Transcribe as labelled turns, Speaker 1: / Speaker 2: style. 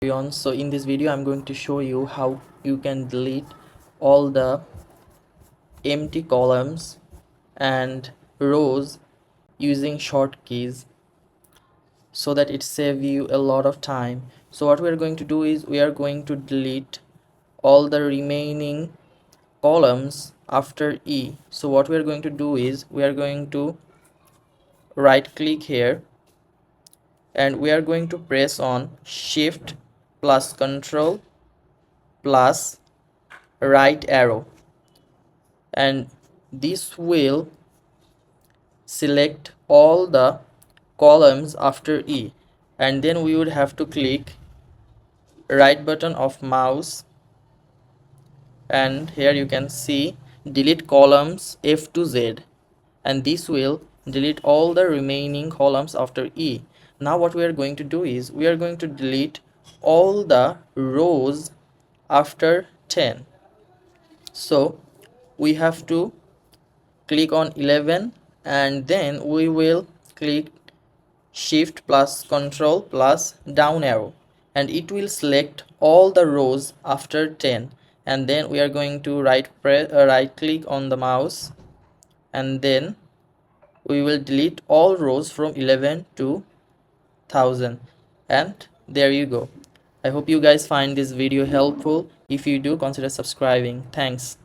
Speaker 1: Everyone, so in this video I'm going to show you how you can delete all the empty columns and rows using short keys so that it saves you a lot of time. So what we are going to do is we are going to delete all the remaining columns after E. So what we are going to do is we are going to right click here and we are going to press on shift plus control plus right arrow, and this will select all the columns after E, and then we would have to click right button of mouse, and here you can see delete columns F to Z, and this will delete all the remaining columns after E. Now what we are going to do is we are going to delete all the rows after 10. So we have to click on 11 and then we will click shift plus control plus down arrow, and it will select all the rows after 10, and then we are going to right click on the mouse, and then we will delete all rows from 11 to 1000, and there you go. I hope you guys find this video helpful. If you do, consider subscribing. Thanks.